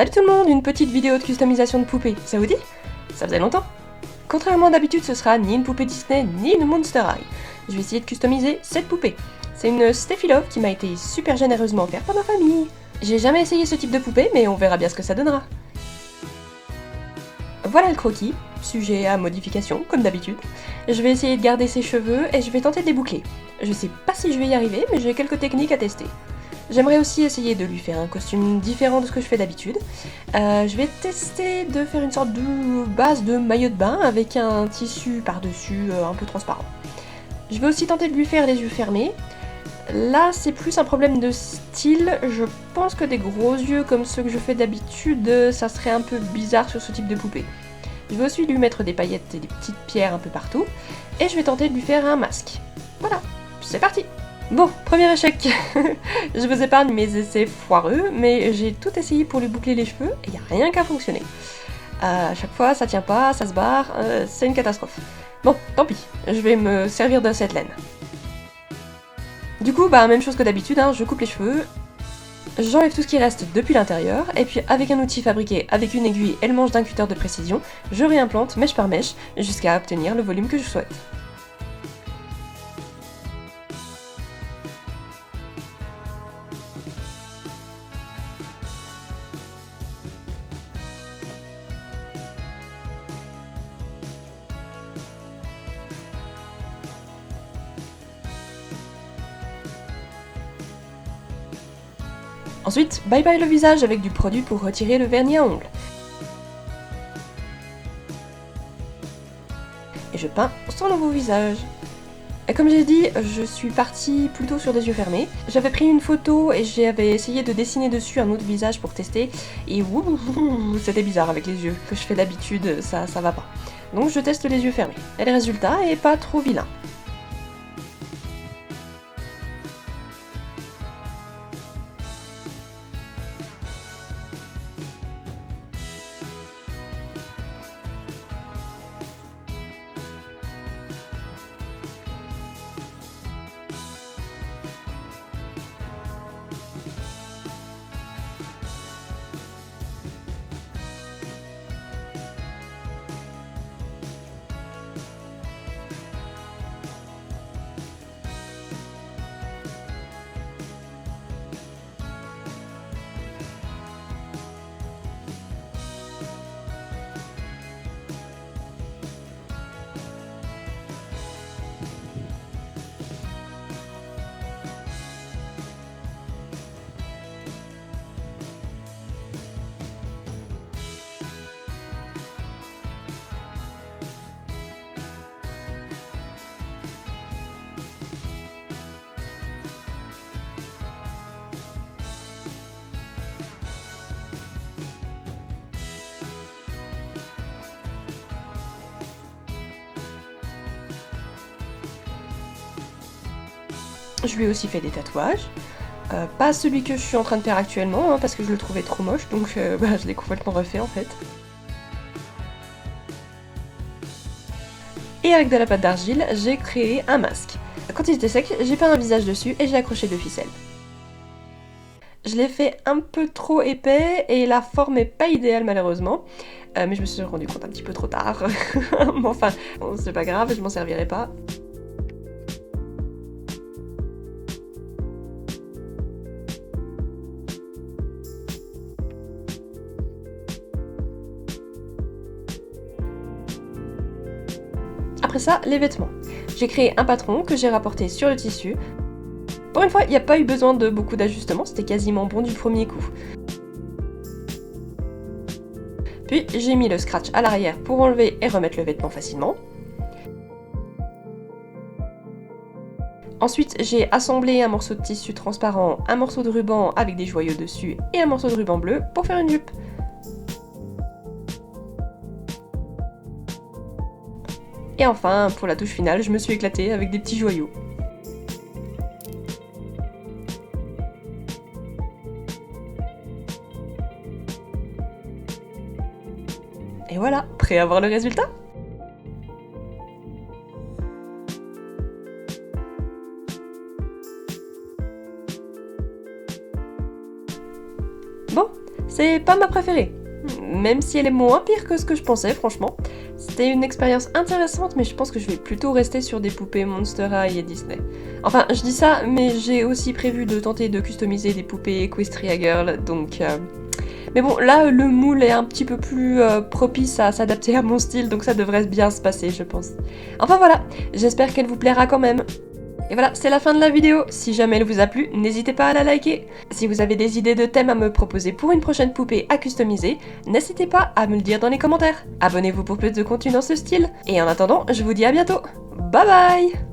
Salut tout le monde, une petite vidéo de customisation de poupée, ça vous dit? Ça faisait longtemps. Contrairement à d'habitude, ce sera ni une poupée Disney, ni une Monster High. Je vais essayer de customiser cette poupée. C'est une Steffi Love qui m'a été super généreusement offerte par ma famille. J'ai jamais essayé ce type de poupée, mais on verra bien ce que ça donnera. Voilà le croquis, sujet à modification, comme d'habitude. Je vais essayer de garder ses cheveux et je vais tenter de les boucler. Je sais pas si je vais y arriver, mais j'ai quelques techniques à tester. J'aimerais aussi essayer de lui faire un costume différent de ce que je fais d'habitude. Je vais tester de faire une sorte de base de maillot de bain avec un tissu par-dessus un peu transparent. Je vais aussi tenter de lui faire les yeux fermés. Là, c'est plus un problème de style. Je pense que des gros yeux comme ceux que je fais d'habitude, ça serait un peu bizarre sur ce type de poupée. Je vais aussi lui mettre des paillettes et des petites pierres un peu partout. Et je vais tenter de lui faire un masque. Voilà, c'est parti! Bon, premier échec. Je vous épargne mes essais foireux, mais j'ai tout essayé pour lui boucler les cheveux et y a rien qu'à fonctionner. À chaque fois, ça tient pas, ça se barre, c'est une catastrophe. Bon, tant pis, je vais me servir de cette laine. Du coup, même chose que d'habitude, je coupe les cheveux, j'enlève tout ce qui reste depuis l'intérieur, et puis avec un outil fabriqué avec une aiguille et le manche d'un cutter de précision, je réimplante mèche par mèche jusqu'à obtenir le volume que je souhaite. Ensuite, bye bye le visage avec du produit pour retirer le vernis à ongles. Et je peins son nouveau visage. Et comme j'ai dit, je suis partie plutôt sur des yeux fermés. J'avais pris une photo et j'avais essayé de dessiner dessus un autre visage pour tester. Et c'était bizarre avec les yeux que je fais d'habitude, ça va pas. Donc je teste les yeux fermés. Et le résultat est pas trop vilain. Je lui ai aussi fait des tatouages. Pas celui que je suis en train de faire actuellement, parce que je le trouvais trop moche, donc je l'ai complètement refait en fait. Et avec de la pâte d'argile, j'ai créé un masque. Quand il était sec, j'ai peint un visage dessus et j'ai accroché 2 ficelles. Je l'ai fait un peu trop épais et la forme est pas idéale malheureusement, mais je me suis rendu compte un petit peu trop tard. Mais enfin, bon, c'est pas grave, je m'en servirai pas. Après ça, les vêtements. J'ai créé un patron que j'ai rapporté sur le tissu. Pour une fois, il n'y a pas eu besoin de beaucoup d'ajustements, c'était quasiment bon du premier coup. Puis j'ai mis le scratch à l'arrière pour enlever et remettre le vêtement facilement. Ensuite, j'ai assemblé un morceau de tissu transparent, un morceau de ruban avec des joyaux dessus et un morceau de ruban bleu pour faire une jupe. Et enfin, pour la touche finale, je me suis éclatée avec des petits joyaux. Et voilà, prêt à voir le résultat? Bon, C'est pas ma préférée, même si elle est moins pire que ce que je pensais, franchement. C'était une expérience intéressante, mais je pense que je vais plutôt rester sur des poupées Monster High et Disney. Enfin, je dis ça, mais j'ai aussi prévu de tenter de customiser des poupées Equestria Girl, donc... Mais bon, là, le moule est un petit peu plus propice à s'adapter à mon style, donc ça devrait bien se passer, je pense. Enfin voilà, j'espère qu'elle vous plaira quand même. Et voilà, c'est la fin de la vidéo. Si jamais elle vous a plu, n'hésitez pas à la liker. Si vous avez des idées de thèmes à me proposer pour une prochaine poupée à customiser, n'hésitez pas à me le dire dans les commentaires. Abonnez-vous pour plus de contenu dans ce style. Et en attendant, je vous dis à bientôt. Bye bye!